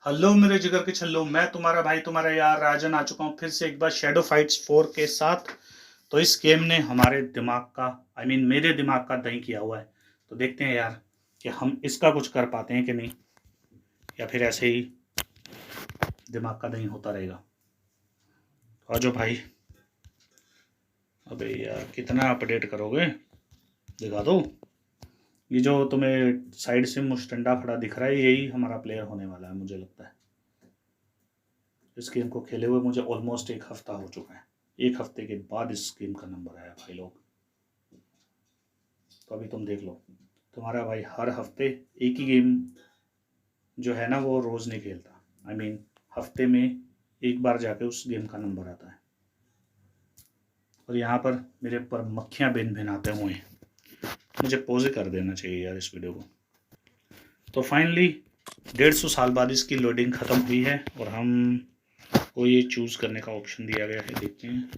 Hello मेरे जिगर के छल्लो, मैं तुम्हारा भाई तुम्हारा यार राजन आ चुका हूँ फिर से एक बार शैडो फाइट्स 4 के साथ। तो इस गेम ने हमारे दिमाग का मेरे दिमाग का दही किया हुआ है। तो देखते हैं यार कि हम इसका कुछ कर पाते हैं कि नहीं, या फिर ऐसे ही दिमाग का दही होता रहेगा। और जो भाई, अबे यार कितना अपडेट करोगे, दिखा दो। ये जो तुम्हें साइड से मुस्टंडा खड़ा दिख रहा है यही हमारा प्लेयर होने वाला है मुझे लगता है। इस गेम को खेले हुए मुझे ऑलमोस्ट एक हफ्ता हो चुका है। एक हफ्ते के बाद इस गेम का नंबर आया भाई लोग। तो अभी तुम देख लो, तुम्हारा भाई हर हफ्ते एक ही गेम जो है ना वो रोज़ नहीं खेलता। हफ्ते में एक बार जाके उस गेम का नंबर आता है। और यहाँ पर मेरे पर मक्खियाँ बिन भिनाते हुए हैं। मुझे पॉज कर देना चाहिए यार इस वीडियो को। तो फाइनली 150 साल बाद इसकी लोडिंग ख़त्म हुई है और हम को ये चूज़ करने का ऑप्शन दिया गया है। देखते हैं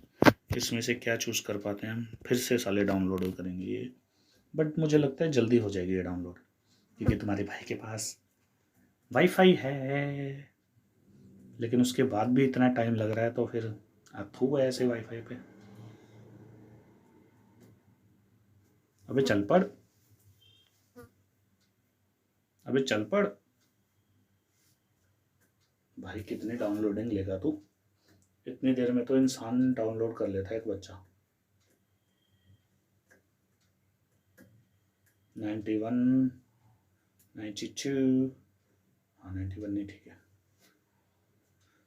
इसमें से क्या चूज़ कर पाते हैं हम। फिर से साले डाउनलोड करेंगे ये, बट मुझे लगता है जल्दी हो जाएगी ये डाउनलोड, क्योंकि तुम्हारे भाई के पास वाईफाई है। लेकिन उसके बाद भी इतना टाइम लग रहा है तो फिर अथू है ऐसे वाईफाई पे। अबे चल पड़, अबे चल पड़ भाई। कितनी डाउनलोडिंग लेगा तू? इतनी देर में तो इंसान डाउनलोड कर लेता है एक बच्चा। 91, 92, हाँ 91 नहीं, ठीक है।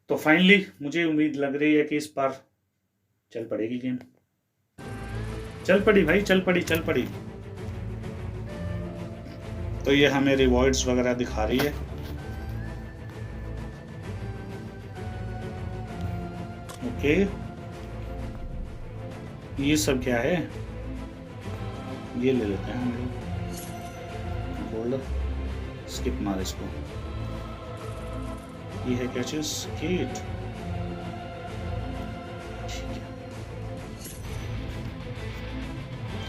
तो फाइनली मुझे उम्मीद लग रही है कि इस बार चल पड़ेगी गेम। चल पड़ी भाई, चल पड़ी चल पड़ी। तो ये हमें रिवॉर्ड्स वगैरह दिखा रही है। ओके, ये सब क्या है? ये ले लेते हैं हम लोग गोल्ड। स्किप मार इसको। ये है क्या चीज? किट। ठीक है,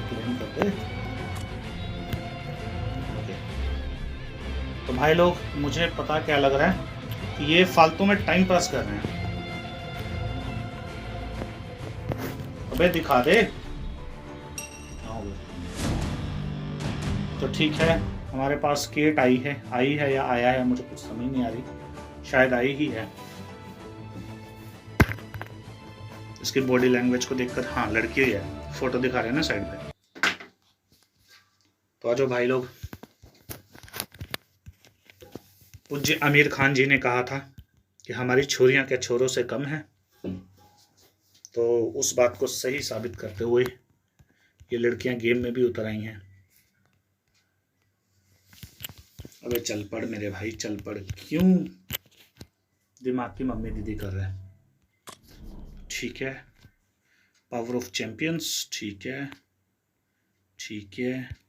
क्लेम कर दे। ओके, तो भाई लोग मुझे पता क्या लग रहा है कि ये फालतू में टाइम पास कर रहे हैं। अबे दिखा दे। तो ठीक है, हमारे पास केट आई है या आया है, मुझे कुछ समझ नहीं आ रही। शायद आई ही है। इसकी बॉडी लैंग्वेज को देखकर हाँ लड़की ही है, फोटो दिखा रहे हैं ना साइड पे। तो आज भाई लोग, पूज्य आमिर खान जी ने कहा था कि हमारी छोरियां क्या छोरों से कम हैं। तो उस बात को सही साबित करते हुए ये लड़कियां गेम में भी उतर आई हैं। अबे चल पड़ मेरे भाई, चल पड़। क्यों दिमाग की मम्मी दीदी कर रहे हैं? ठीक है, पावर ऑफ चैंपियंस, ठीक है ठीक है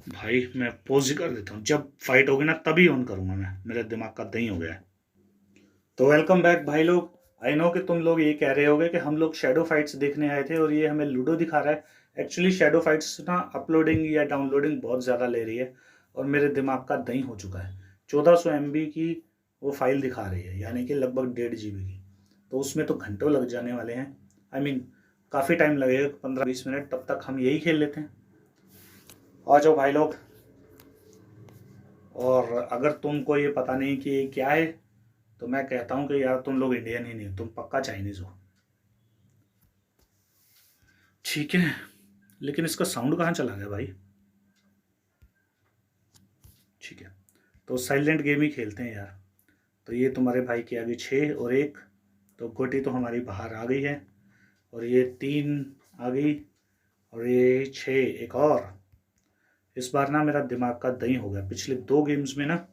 भाई। मैं पॉज ही कर देता हूँ, जब फाइट होगी ना तभी ऑन करूंगा मैं। मेरे दिमाग का दही हो गया है। तो वेलकम बैक भाई लोग। आई नो कि तुम लोग ये कह रहे होगे कि हम लोग शैडो फाइट्स देखने आए थे और ये हमें लूडो दिखा रहा है। एक्चुअली शैडो फाइट्स ना अपलोडिंग या डाउनलोडिंग बहुत ज़्यादा ले रही है और मेरे दिमाग का दही हो चुका है। 1400 MB की वो फाइल दिखा रही है, यानी कि लगभग 1.5 GB की। तो उसमें तो घंटों लग जाने वाले हैं। काफ़ी टाइम लगेगा, 15-20 मिनट। तब तक हम यही खेल लेते हैं। आ जाओ भाई लोग। और अगर तुमको ये पता नहीं कि ये क्या है तो मैं कहता हूँ कि यार तुम लोग इंडियन ही नहीं, तुम पक्का चाइनीज़ हो। ठीक है, लेकिन इसका साउंड कहाँ चला गया भाई? ठीक है, तो साइलेंट गेम ही खेलते हैं यार। तो ये तुम्हारे भाई की आ गई 6 और 1, तो गोटी तो हमारी बाहर आ गई है। और ये 3 आ गई और ये 6 एक और। इस बार ना मेरा दिमाग का दही हो गया। पिछले 2 गेम्स में ना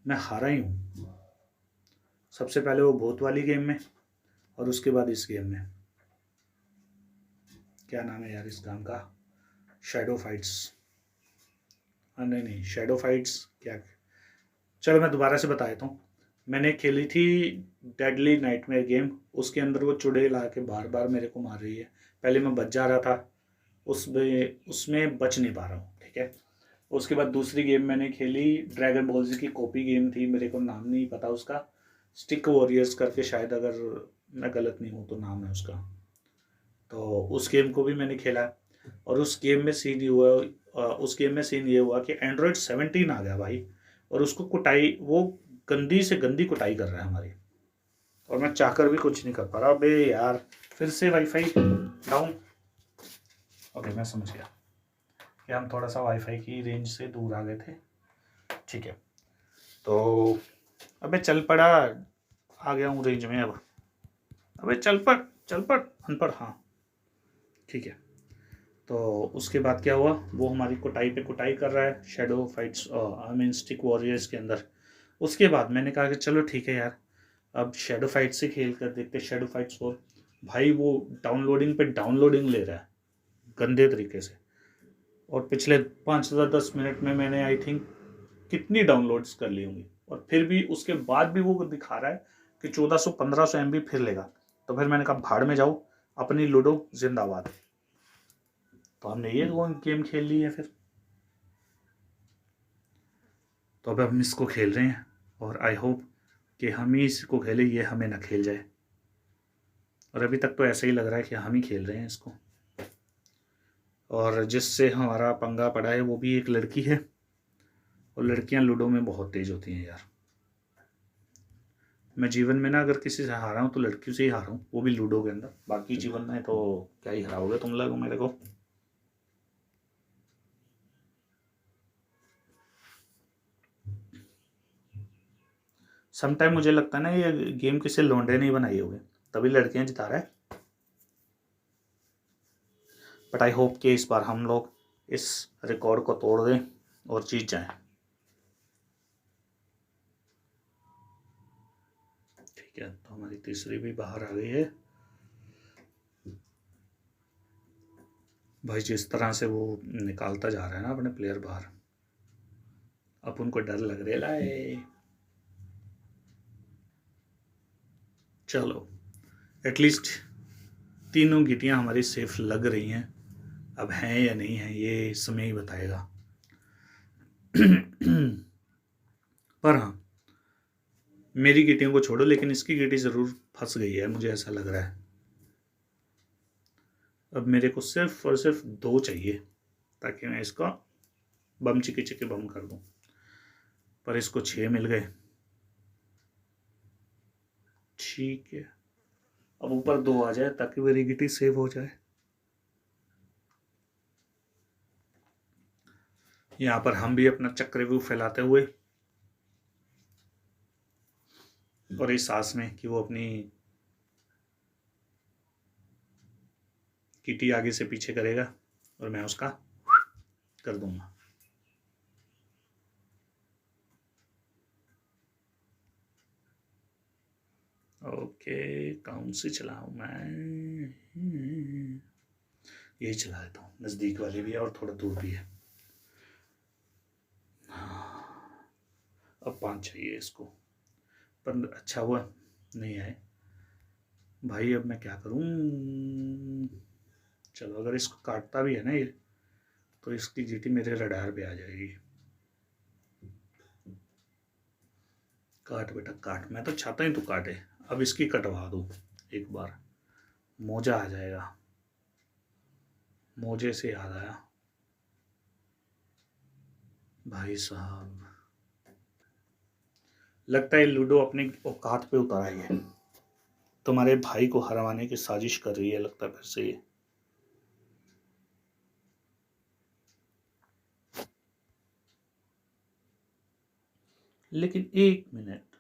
मैं हारा ही हूँ। सबसे पहले वो भूत वाली गेम में और उसके बाद इस गेम में। क्या नाम है यार इस गांव का? Shadow fights. हाँ नहीं, शैडो फाइट्स क्या? चलो मैं दोबारा से बता देता हूँ। मैंने खेली थी डेडली नाइटमेयर गेम। उसके अंदर वो चुड़ैल आके बार बार मेरे को मार रही है। पहले मैं बच जा रहा था, उसमें बच नहीं पा रहा हूँ। ठीक है, उसके बाद दूसरी गेम मैंने खेली, ड्रैगन बॉल जी की कॉपी गेम थी, मेरे को नाम नहीं पता उसका, स्टिक वॉरियर्स करके शायद, अगर मैं गलत नहीं हूँ तो नाम है उसका। तो उस गेम को भी मैंने खेला। और उस गेम में सीन ये हुआ, उस गेम में सीन ये हुआ कि एंड्रॉयड 17 आ गया भाई, और उसको कुटाई, वो गंदी से गंदी कुटाई कर रहा है हमारी, और मैं चाहकर भी कुछ नहीं कर पा रहा। अबे यार, फिर से वाईफाई डाउन। ओके, मैं समझ गया कि हम थोड़ा सा वाईफाई की रेंज से दूर आ गए थे। ठीक है, तो अबे चल पड़ा, आ गया हूँ रेंज में अब। अबे चल पड़, चल पड़ अनपढ़। हाँ ठीक है, तो उसके बाद क्या हुआ, वो हमारी कुटाई पे कुटाई कर रहा है shadow fights, I mean stick warriors के अंदर। उसके बाद मैंने कहा कि चलो ठीक है यार, अब शेडो फाइट से खेल कर देखते, शेडो फाइट्स 4। भाई वो डाउनलोडिंग पे डाउनलोडिंग ले रहा है गंदे तरीके से, और पिछले 5 से 10 मिनट में मैंने आई थिंक कितनी डाउनलोड्स कर ली होंगी, और फिर भी उसके बाद भी वो दिखा रहा है कि 1400-1500 MB फिर लेगा। तो फिर मैंने कहा भाड़ में जाओ, अपनी लूडो जिंदाबाद। तो हमने ये गेम खेल ली है फिर, तो अब हम इसको खेल रहे हैं, और आई होप कि हम ही इसको खेलें, ये हमें ना खेल जाए। और अभी तक तो ऐसा ही लग रहा है कि हम ही खेल रहे हैं इसको, और जिससे हमारा पंगा पड़ा है वो भी एक लड़की है, और लड़कियां लूडो में बहुत तेज होती हैं यार। मैं जीवन में ना अगर किसी से हारा हूँ तो लड़कियों से ही हारा हूँ, वो भी लूडो के अंदर। बाकी जीवन में तो क्या ही हराओगे तुम लोग मेरे को। समटाइम मुझे लगता है ना ये गेम किसी लौंडे नहीं बनाई होगी, तभी लड़कियां जिता रहा है। बट आई होप कि इस बार हम लोग इस रिकॉर्ड को तोड़ दें और जीत जाएं। ठीक है, तो हमारी तीसरी भी बाहर आ गई है। भाई जिस तरह से वो निकालता जा रहा है ना अपने प्लेयर बाहर, अब उनको डर लग रहा है। चलो एटलीस्ट तीनों गिटियां हमारी सेफ लग रही हैं, अब हैं या नहीं हैं ये समय ही बताएगा। पर हाँ, मेरी गिटियों को छोड़ो, लेकिन इसकी गिटी ज़रूर फंस गई है, मुझे ऐसा लग रहा है। अब मेरे को सिर्फ और सिर्फ 2 चाहिए ताकि मैं इसका बम चिके चिके बम कर दूं, पर इसको 6 मिल गए। ठीक है, अब ऊपर 2 आ जाए ताकि मेरी गिटी सेव हो जाए। यहाँ पर हम भी अपना चक्रव्यूह फैलाते हुए, और इस आस में कि वो अपनी गिटी आगे से पीछे करेगा और मैं उसका कर दूंगा। ओके, कौन सी चलाऊं मैं? यही चला देता हूँ, नज़दीक वाली भी है और थोड़ा दूर भी है। अब 5 चाहिए इसको, पर अच्छा हुआ नहीं आए भाई। अब मैं क्या करूं? चलो अगर इसको काटता भी है ना ये, तो इसकी जीटी मेरे रडार पे आ जाएगी। काट बेटा काट, मैं तो चाहता ही तू काटे। अब इसकी कटवा दूं एक बार, मोजा आ जाएगा। मोजे से याद आया भाई साहब, लगता है लूडो अपनी औकात पे उतर आई है, तुम्हारे भाई को हरवाने की साजिश कर रही है लगता है फिर से ये। लेकिन 1 मिनट।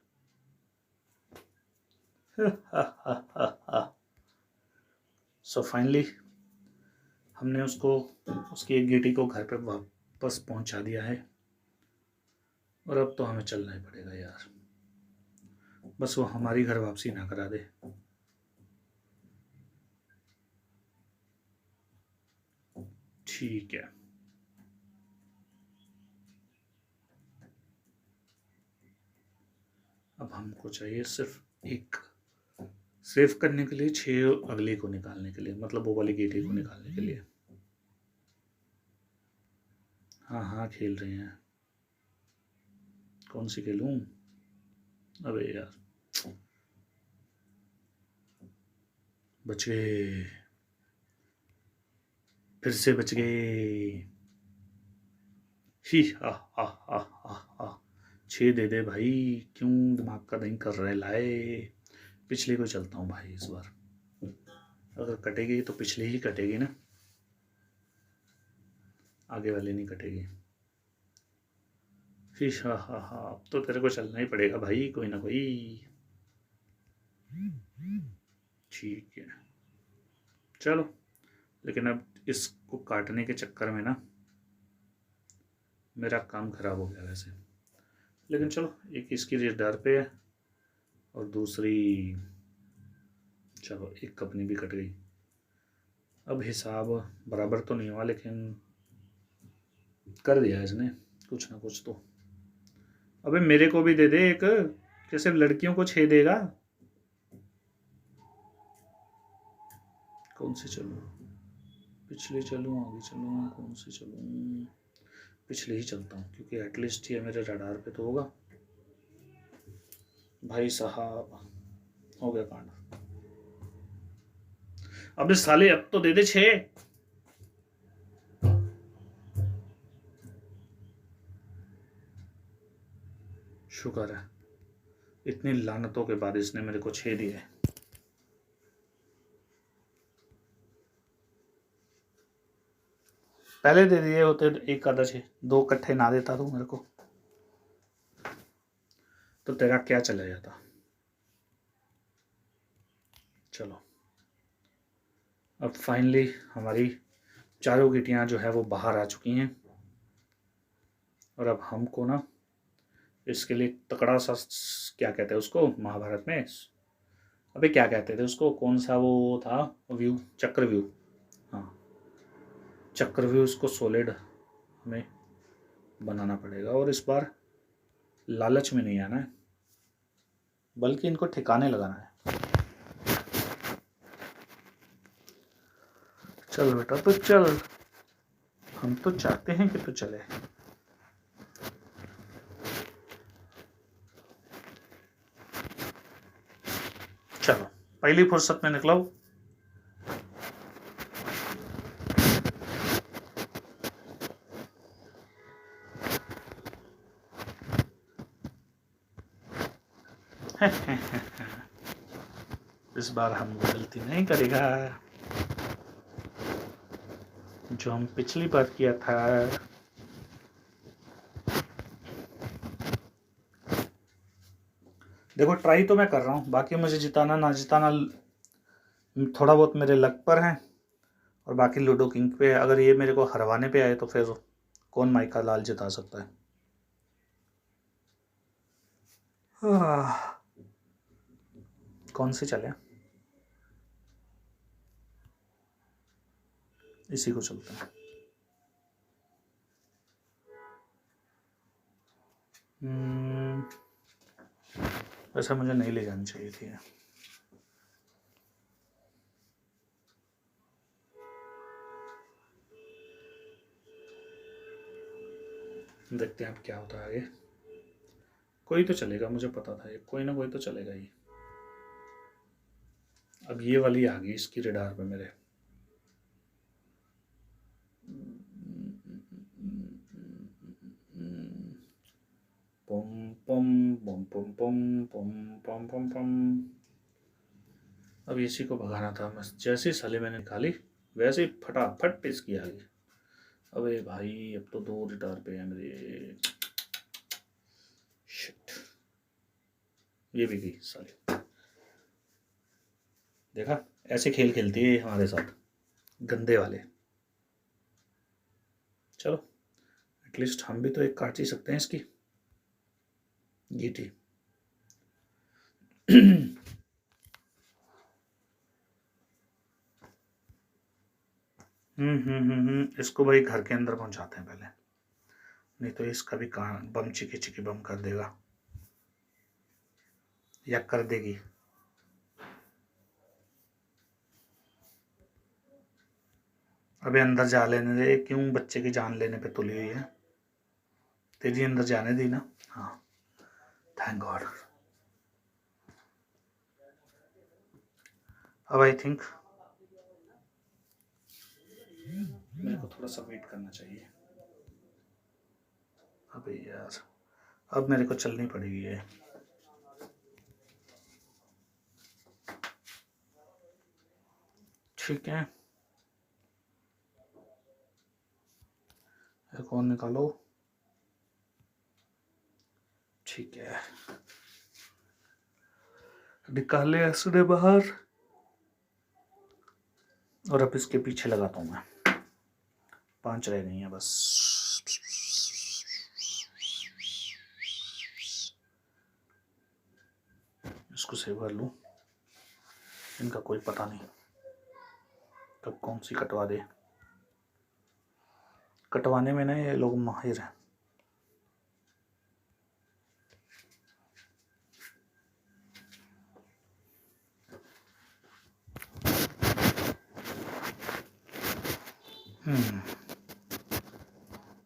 सो फाइनली हमने उसको, उसकी एक गिटी को घर पे वापस पहुंचा दिया है, और अब तो हमें चलना ही पड़ेगा यार, बस वो हमारी घर वापसी ना करा दे। ठीक है, अब हमको चाहिए सिर्फ एक सेव करने के लिए, 6 अगले को निकालने के लिए, मतलब वो वाली गिटी को निकालने के लिए। हाँ हाँ खेल रहे हैं। कौन सी खेलूं? अबे यार, बच गए, फिर से बच गए। ही हा हा हा हा हा। 6 दे दे भाई, क्यों दिमाग का दही कर रहे लाए। पिछले को चलता हूँ भाई इस बार, अगर कटेगी तो पिछली ही कटेगी ना, आगे वाली नहीं कटेगी। ही हा हा हा, अब तो तेरे को चलना ही पड़ेगा भाई, कोई ना कोई। ठीक है चलो, लेकिन अब इसको काटने के चक्कर में ना मेरा काम खराब हो गया वैसे। लेकिन चलो, एक इसकी रेडार पे है और दूसरी, चलो एक अपनी भी कट गई। अब हिसाब बराबर तो नहीं हुआ, लेकिन कर दिया इसने कुछ ना कुछ तो। अबे मेरे को भी दे दे एक, कि सिर्फ लड़कियों को 6 देगा। कौन सी चलूं? पिछले चलूं, आगे चलूं, कौन सी चलूं? पिछले ही चलता हूँ, क्योंकि एटलीस्ट ये मेरे रडार पे तो होगा। भाई साहब, हो गया कांड। अबे साले, अब तो दे दे 6। शुक्र है, इतनी लानतों के बाद इसने मेरे को 6 दिए। पहले दे दिए होते एक आधा 6, 2 इकट्ठे ना देता तू मेरे को, तो तेरा क्या चला जाता। चलो, अब फाइनली हमारी चारों गिटियां जो है वो बाहर आ चुकी हैं, और अब हमको ना इसके लिए तकड़ा सा, क्या कहते हैं उसको महाभारत में, अबे क्या कहते थे उसको, कौन सा वो था, व्यू, चक्रव्यूह। हाँ, चक्रव्यूह उसको सॉलिड हमें बनाना पड़ेगा, और इस बार लालच में नहीं आना है, बल्कि इनको ठिकाने लगाना है। चल बेटा तो चल, हम तो चाहते हैं कि तू चले। चलो, पहली फुर्सत में निकलो। इस बार हम गलती नहीं करेगा जो हम पिछली बार किया था। देखो, ट्राई तो मैं कर रहा हूँ, बाकी मुझे जिताना ना जिताना थोड़ा बहुत मेरे लक पर है, और बाकी लूडो किंग पे। अगर ये मेरे को हरवाने पे आए तो फिर कौन माइका लाल जिता सकता है। कौन से चले? इसी को चलते हैं। वैसा मुझे नहीं ले जानी चाहिए थी। देखते हैं अब क्या होता है आगे। कोई तो चलेगा, मुझे पता था ये कोई ना कोई तो चलेगा ही। अब ये वाली आ गई इसकी रडार पे मेरे। पम पम पम पम पम पम पम पम पम। अब इसी को भगाना था, मैं जैसे साले मैंने निकाली वैसे ही फटाफट इसकी आ गई। अबे भाई, अब तो 2 रिटार पे है मेरे। शिट, ये भी गई साले। देखा, ऐसे खेल खेलती है हमारे साथ, गंदे वाले। चलो, एटलीस्ट हम भी तो एक काट ही सकते हैं इसकी गीटी। इसको भाई घर के अंदर पहुंचाते हैं पहले, नहीं तो इसका भी कान बम चिकी चिकी बम कर देगा, या कर देगी। अबे अंदर जा लेने दे, क्यों बच्चे की जान लेने पे तुली हुई है। तेरी अंदर जाने दी ना। हाँ, थैंक गॉड। अब आई थिंक मेरे को थोड़ा सा वेट करना चाहिए। अबे यार, अब मेरे को चलनी पड़ेगी ये। ठीक है, एक और निकालो। ठीक है, निकाले ऐसे बाहर, और अब इसके पीछे लगाता हूँ मैं। 5 रह गई हैं बस। इसको सेव कर लूँ, इनका कोई पता नहीं कब कौन सी कटवा दे। कटवाने में ना ये लोग माहिर हैं।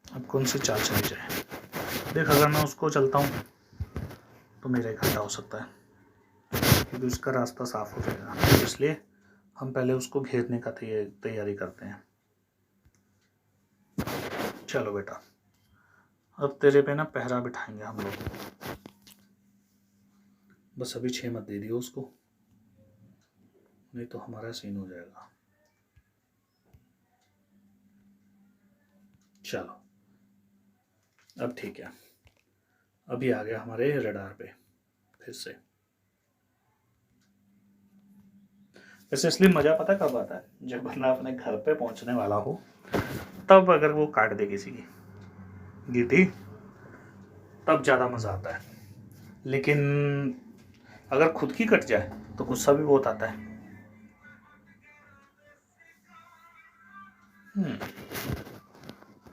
अब कौन सी चाल चली जाए। देख, अगर मैं उसको चलता हूँ तो मेरा ही घाटा हो सकता है, क्योंकि उसका रास्ता साफ हो जाएगा। इसलिए हम पहले उसको घेरने का तैयारी करते हैं। चलो बेटा, अब तेरे पे ना पहरा बिठाएंगे हम लोग। बस अभी 6 मत दे दियो उसको, नहीं तो हमारा सीन हो जाएगा। चलो, अब ठीक है, अभी आ गया हमारे रडार पे फिर से। वैसे इसलिए मज़ा पता कब आता है, जब बंदा अपने घर पे पहुंचने वाला हो, तब अगर वो काट दे किसी की गीटी, तब ज़्यादा मज़ा आता है। लेकिन अगर खुद की कट जाए तो गुस्सा भी बहुत आता है।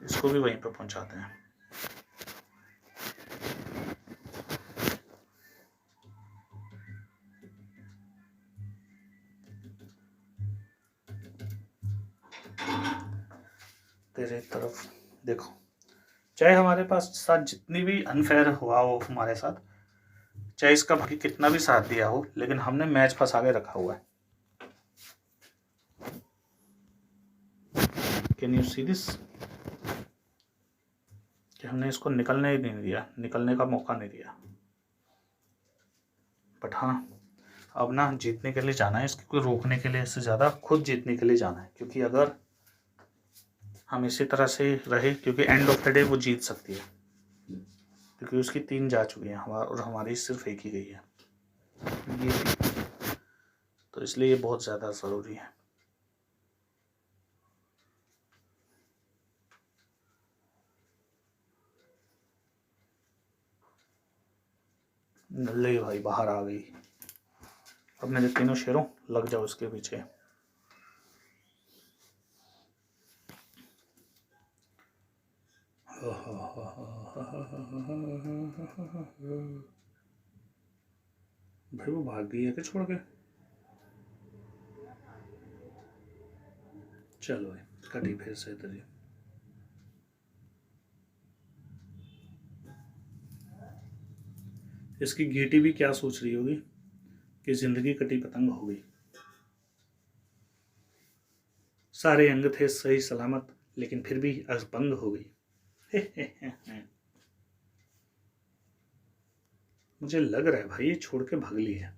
इसको भी वहीं पे पहुंचाते हैं। तेरे तरफ देखो, चाहे हमारे पास साथ जितनी भी अनफेयर हुआ हो हमारे साथ, चाहे इसका भाई कितना भी साथ दिया हो, लेकिन हमने मैच फंसा के रखा हुआ है। कैन यू सी दिस, कि हमने इसको निकलने ही नहीं दिया, निकलने का मौका नहीं दिया। बट हाँ, अब ना जीतने के लिए जाना है, इसको रोकने के लिए इससे ज़्यादा खुद जीतने के लिए जाना है। क्योंकि अगर हम इसी तरह से रहे, क्योंकि एंड ऑफ द डे वो जीत सकती है, क्योंकि उसकी 3 जा चुकी हैं और हमारी सिर्फ 1 ही गई है ये, तो इसलिए ये बहुत ज़्यादा ज़रूरी है। ले भाई, बाहर आ गई। अब मेरे तीनों शेरों लग जाओ इसके पीछे। भाई वो भाग गई है क्या छोड़ के? चलो भाई, कटी फिर से तेरी। इसकी गीटी भी क्या सोच रही होगी कि जिंदगी कटी पतंग हो गई। सारे अंग थे सही सलामत, लेकिन फिर भी असभंग हो गई। मुझे लग रहा है भाई ये छोड़ के भगली है,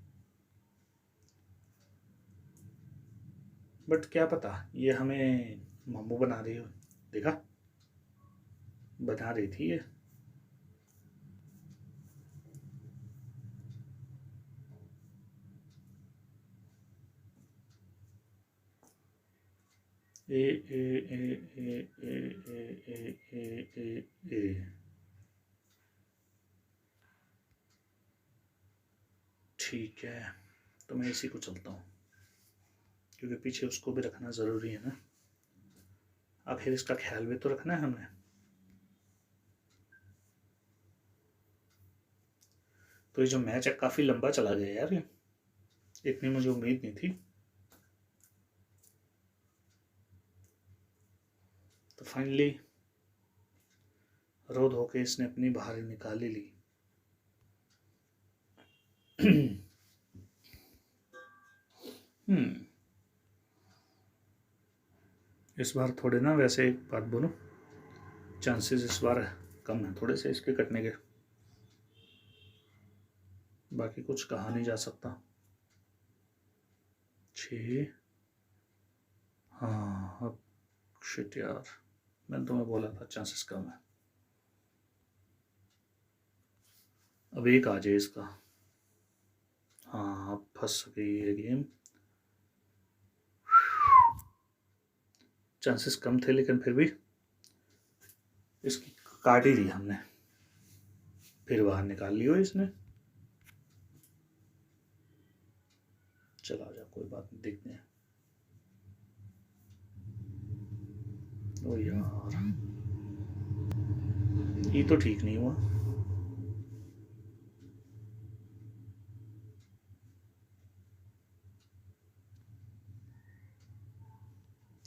बट क्या पता ये हमें मामू बना रही हो। देखा, बना रही थी ये। ए ए ए ए ए ए ए ए ए ए। ठीक है, तो मैं इसी को चलता हूँ, क्योंकि पीछे उसको भी रखना ज़रूरी है ना। आखिर इसका ख्याल भी तो रखना है हमें। तो ये जो मैच है काफ़ी लंबा चला गया यार, ये इतनी मुझे उम्मीद नहीं थी। तो फाइनली रो धो के इसने अपनी बाहर निकाल ही ली। इस बार थोड़े ना, वैसे एक बात बोलूं, चांसेस इस बार कम है थोड़े से इसके कटने के, बाकी कुछ कहा नहीं जा सकता। 6, हाँ अब शिट यार, मैंने तुम्हें बोला था चांसेस कम है। अब एक आ जाए इसका, हाँ अब फंस गई ये गेम। चांसेस कम थे लेकिन फिर भी इसकी काट ही दी हमने, फिर बाहर निकाल लियो इसने। चला जा, कोई बात नहीं, देखते हैं। ओ यार, ये तो ठीक नहीं हुआ।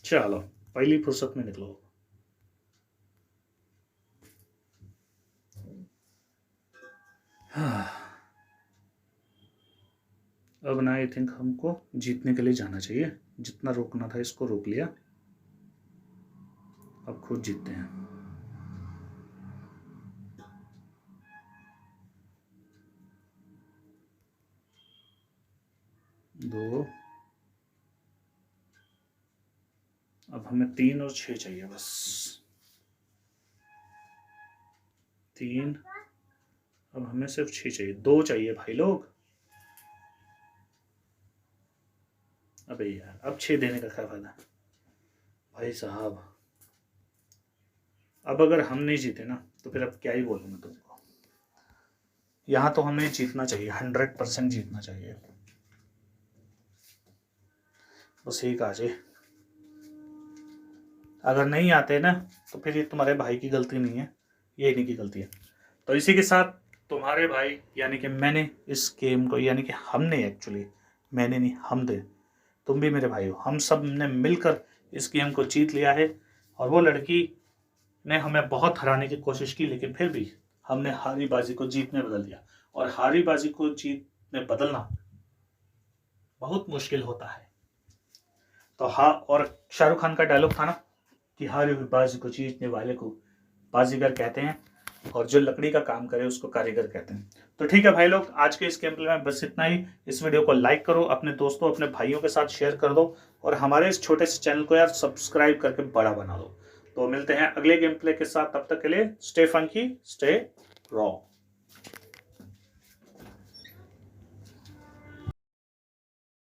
चलो पहली फुर्सत में निकलो। अब ना आई थिंक हमको जीतने के लिए जाना चाहिए, जितना रोकना था इसको रोक लिया, अब खुद जीतते हैं। दो, अब हमें 3 और 6 चाहिए बस। 3, अब हमें सिर्फ 6 चाहिए, 2 चाहिए भाई लोग। अबे यार, अब 6 देने का क्या फायदा भाई साहब। अब अगर हम नहीं जीते ना तो फिर अब क्या ही बोलूँ मैं तुमको। यहाँ तो हमें जीतना चाहिए, 100% जीतना चाहिए। बस एक आ जाए, अगर नहीं आते ना तो फिर ये तुम्हारे भाई की गलती नहीं है, ये इन्हीं की गलती है। तो इसी के साथ तुम्हारे भाई यानी कि मैंने इस गेम को, यानी कि हमने, एक्चुअली मैंने नहीं, हम दे, तुम भी मेरे भाई हो, हम सब ने मिलकर इस गेम को जीत लिया है। और वो लड़की ने हमें बहुत हराने की कोशिश की, लेकिन फिर भी हमने हारी बाजी को जीत में बदल दिया। और हारी बाजी को जीत में बदलना बहुत मुश्किल होता है। तो हाँ, और शाहरुख खान का डायलॉग था ना कि हारी हुई बाजी को जीतने वाले को बाजीगर कहते हैं, और जो लकड़ी का काम करे उसको कारीगर कहते हैं। तो ठीक है भाई लोग, आज के इस गेम प्ले में बस इतना ही। इस वीडियो को लाइक करो, अपने दोस्तों अपने भाइयों के साथ शेयर कर दो, और हमारे इस छोटे से चैनल को यार सब्सक्राइब करके बड़ा बना दो। तो मिलते हैं अगले गेम प्ले के साथ, तब तक के लिए स्टे फंकी, स्टे रॉ।